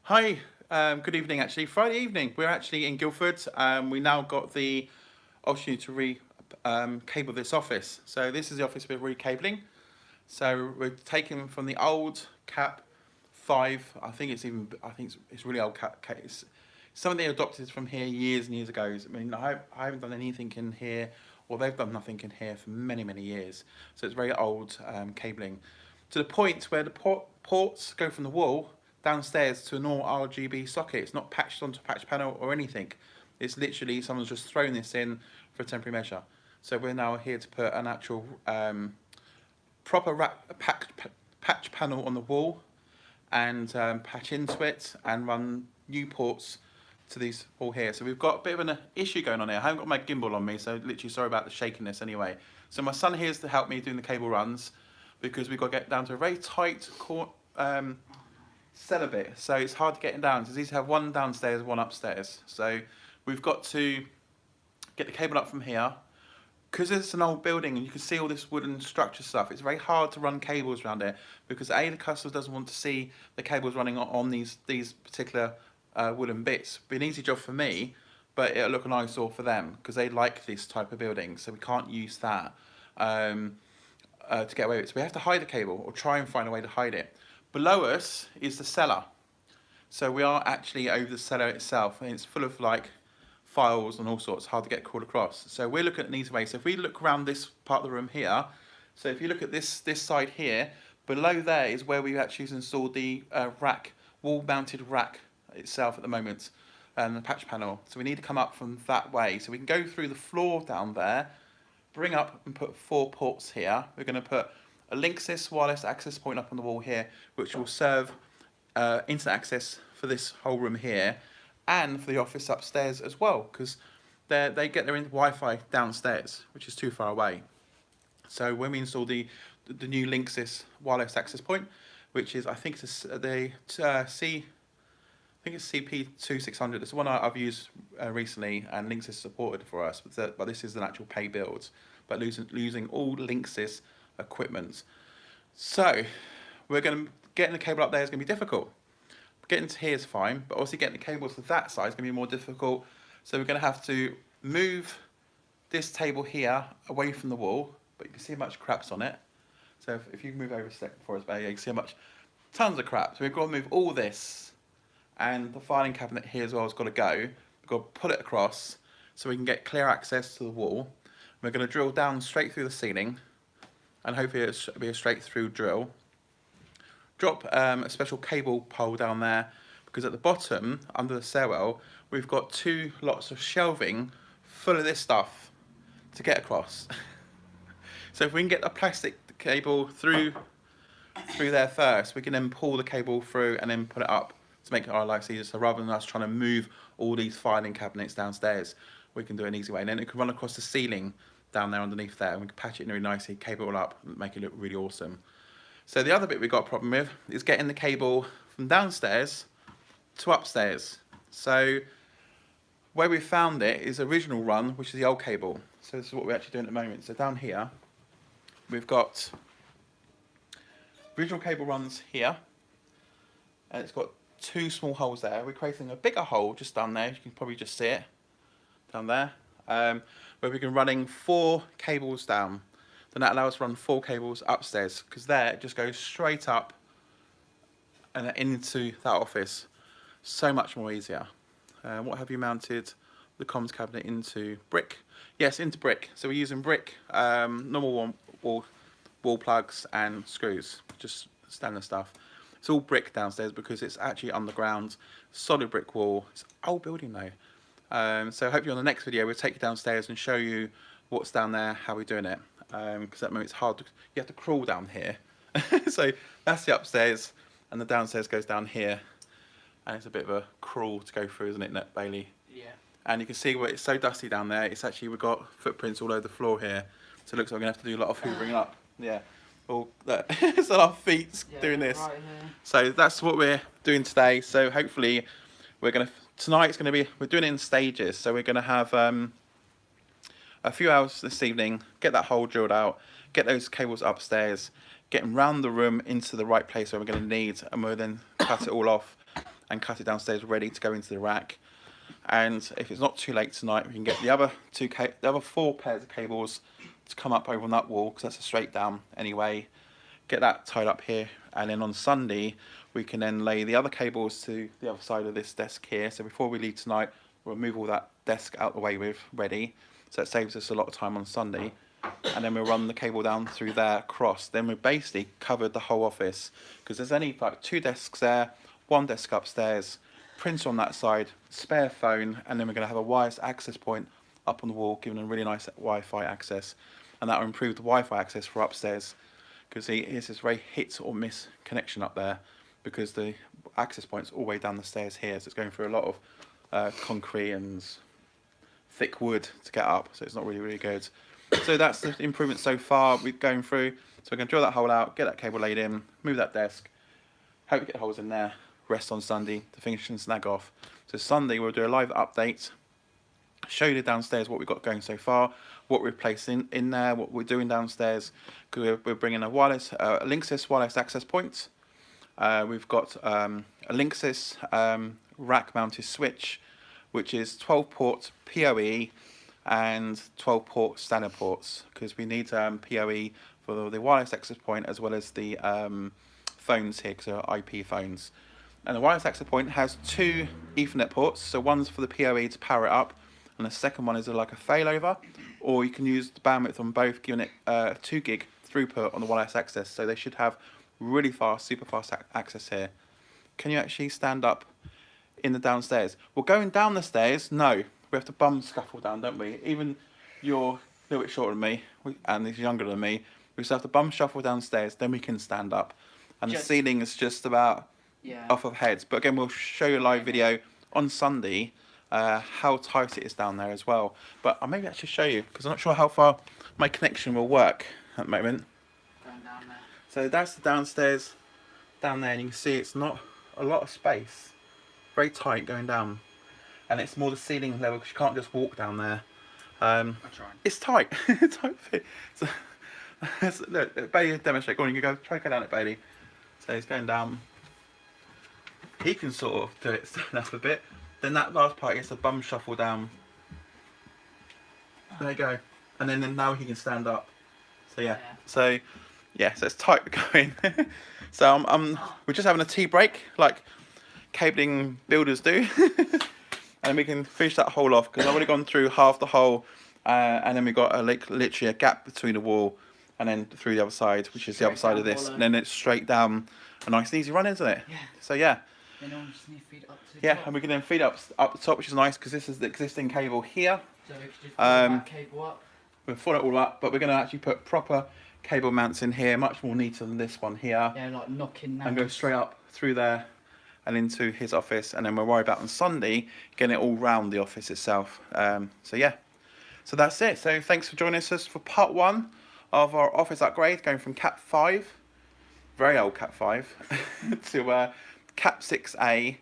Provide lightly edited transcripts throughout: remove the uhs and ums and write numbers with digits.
Hi, good evening actually. Friday evening, we're actually in Guildford. We now got the opportunity to cable this office. So this is the office we're recabling. So we're taking from the old Cat5. I think it's really old Cat. It's something they adopted from here years and years ago. I mean, I haven't done anything in here, or they've done nothing in here for many, many years. So it's very old cabling, to the point where the ports go from the wall downstairs to a normal RGB socket. It's not patched onto a patch panel or anything. It's literally someone's just thrown this in for a temporary measure. So we're now here to put an actual proper patch panel on the wall and patch into it and run new ports to these all here. So we've got a bit of an issue going on here. I haven't got my gimbal on me, so literally sorry about the shakiness anyway. So my son here's to help me doing the cable runs, because we've got to get down to a very tight cellar bit. So it's hard to get it down. So these have one downstairs, one upstairs. So we've got to get the cable up from here. Because it's an old building and you can see all this wooden structure stuff, it's very hard to run cables around it, because A, the customer doesn't want to see the cables running on these particular wooden bits. It'd be an easy job for me, but it'll look an eyesore for them because they like this type of building, so we can't use that to get away with it. So we have to hide the cable, or try and find a way to hide it. Below us is the cellar. So we are actually over the cellar itself, and it's full of like files and all sorts, hard to get crawled across. So we're looking at an easy way. So if we look around this part of the room here, so if you look at this side here, below there is where we actually installed the wall-mounted rack itself at the moment, and the patch panel. So we need to come up from that way. So we can go through the floor down there, bring up and put 4 ports here. We're going to put a Linksys wireless access point up on the wall here, which will serve internet access for this whole room here, and for the office upstairs as well, because they get their Wi-Fi downstairs, which is too far away. So when we install the new Linksys wireless access point, which is I think it's CP2600. It's the one I've used recently, and Linksys supported for us. But this is an actual pay build, but losing all Linksys equipment. So we're going to getting the cable up there is going to be difficult. Getting to here is fine, but obviously getting the cables to that side is going to be more difficult. So we're going to have to move this table here away from the wall, but you can see how much crap's on it. So if you move over a second for us, you can see how much, tons of crap. So we've got to move all this, and the filing cabinet here as well has got to go. We've got to pull it across so we can get clear access to the wall. We're going to drill down straight through the ceiling, and hopefully it'll be a straight through drill. Drop a special cable pole down there, because at the bottom, under the stairwell, we've got 2 lots of shelving full of this stuff to get across. So if we can get the plastic cable through there first, we can then pull the cable through and then put it up to make our life easier. So rather than us trying to move all these filing cabinets downstairs, we can do it an easy way. And then it can run across the ceiling down there underneath there, and we can patch it in really nicely, cable it all up, and make it look really awesome. So the other bit we've got a problem with is getting the cable from downstairs to upstairs. So where we found it is original run, which is the old cable. So this is what we're actually doing at the moment. So down here, we've got original cable runs here, and it's got 2 small holes there. We're creating a bigger hole just down there. You can probably just see it down there, where we can running 4 cables down. Then that allows us to run 4 cables upstairs, because there it just goes straight up and into that office. So much more easier. What have you mounted the comms cabinet into? Brick? Yes, into brick. So we're using brick, normal wall plugs and screws, just standard stuff. It's all brick downstairs because it's actually underground, solid brick wall. It's an old building though. So hopefully on the next video we'll take you downstairs and show you what's down there, how we're doing it. Because at the moment it's hard, you have to crawl down here. So that's the upstairs, and the downstairs goes down here, and it's a bit of a crawl to go through, isn't it, Bailey? Yeah. And you can see where it's so dusty down there. It's actually, we've got footprints all over the floor here, so it looks like we're going to have to do a lot of hoovering up. Yeah. Well, it's our feet doing this. Right, so that's what we're doing today. So hopefully we're going to, tonight's going to be, we're doing it in stages. So we're going to have a few hours this evening, get that hole drilled out, get those cables upstairs, get them round the room into the right place where we're going to need, and we'll then cut it all off and cut it downstairs ready to go into the rack. And if it's not too late tonight, we can get the other four pairs of cables to come up over on that wall, because that's a straight down anyway. Get that tied up here, and then on Sunday we can then lay the other cables to the other side of this desk here. So before we leave tonight, we'll move all that desk out the way with ready, so it saves us a lot of time on Sunday. And then we'll run the cable down through there across. Then we've basically covered the whole office, because there's only like 2 desks there, 1 desk upstairs, printer on that side, spare phone, and then we're going to have a wireless access point up on the wall, giving them really nice Wi-Fi access, and that will improve the Wi-Fi access for upstairs, because here's this very hit or miss connection up there, because the access point's all the way down the stairs here, so it's going through a lot of concrete and thick wood to get up, so it's not really good. So that's the improvement so far we're going through. So we're going to drill that hole out, get that cable laid in, move that desk, hope we get holes in there, rest on Sunday to finish and snag off. So Sunday we'll do a live update, show you downstairs what we've got going so far, what we're placing in there, what we're doing downstairs. We're bringing a wireless, Linksys wireless access point. We've got a Linksys rack mounted switch, which is 12 port PoE and 12 port standard ports, because we need PoE for the wireless access point as well as the phones here, because they're IP phones. And the wireless access point has 2 Ethernet ports, so one's for the PoE to power it up, and the second one is like a failover, or you can use the bandwidth on both, giving it 2 gig throughput on the wireless access, so they should have really fast, super fast access here. Can you actually stand up in the downstairs? Well, going down the stairs, no. We have to bum scuffle down, don't we? Even you're a little bit shorter than me, and he's younger than me. We just have to bum shuffle downstairs, then we can stand up. And the ceiling is just about off of heads. But again, we'll show you a live video on Sunday how tight it is down there as well. But I'll maybe actually show you, because I'm not sure how far my connection will work at the moment. Going down there. So that's the downstairs down there, and you can see it's not a lot of space. Very tight going down. And it's more the ceiling level, because you can't just walk down there. It's tight. Tight fit. So, look, Bailey, demonstrate. Go on, you go. Try to go down it, Bailey. So he's going down. He can sort of do it stand up a bit. Then that last part, he has to bum shuffle down. There you go. And then now he can stand up. So yeah. So it's tight going. So we're just having a tea break, like cabling builders do. And we can finish that hole off, because I've already gone through half the hole, and then we've got literally a gap between the wall and then through the other side, which is the other side of this, and then it's straight down a nice and easy run, isn't it? Yeah. So yeah. Then I just need to feed it up to the top. And we can then feed up the top, which is nice, because this is the existing cable here. So we could just put that cable up. We'll fold it all up, but we're going to actually put proper cable mounts in here, much more neater than this one here. Yeah, like knocking down. And go straight up through there and into his office, and then we'll worry about on Sunday getting it all round the office itself. So yeah, so that's it. So thanks for joining us for part 1 of our office upgrade, going from Cat5, very old Cat5, to Cat6a.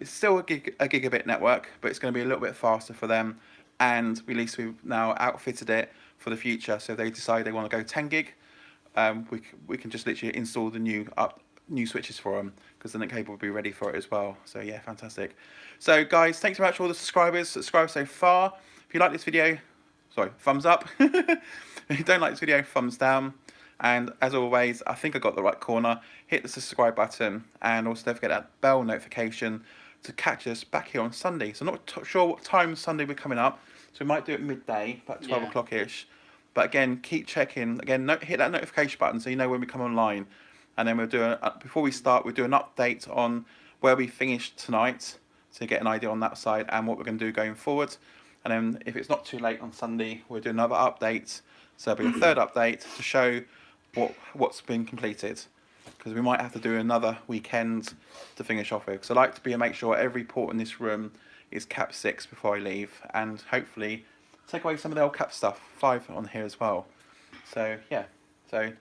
It's still a gigabit network, but it's going to be a little bit faster for them, and at least we've now outfitted it for the future. So if they decide they want to go 10 gig, we can just literally install the new switches for them, because then the cable will be ready for it as well. So yeah, fantastic. So guys, thanks very much for all the subscribed so far. If you like this video, thumbs up. If you don't like this video, thumbs down. And as always, I think I got the right corner. Hit the subscribe button, and also don't forget that bell notification to catch us back here on Sunday. So I'm not sure what time Sunday we're coming up, so we might do it midday, about 12 o'clock ish. But again, keep checking. Again, hit that notification button so you know when we come online. And then we'll do before we start, we'll do an update on where we finished tonight, to get an idea on that side and what we're going to do going forward. And then if it's not too late on Sunday, we'll do another update. So there'll be a third update to show what's been completed, because we might have to do another weekend to finish off with. Because I like to make sure every port in this room is Cat 6 before I leave, and hopefully take away some of the old Cat stuff, 5 on here as well. So yeah, so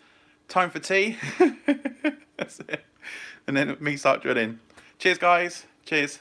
time for tea. That's it. And then me start drilling. Cheers guys, cheers.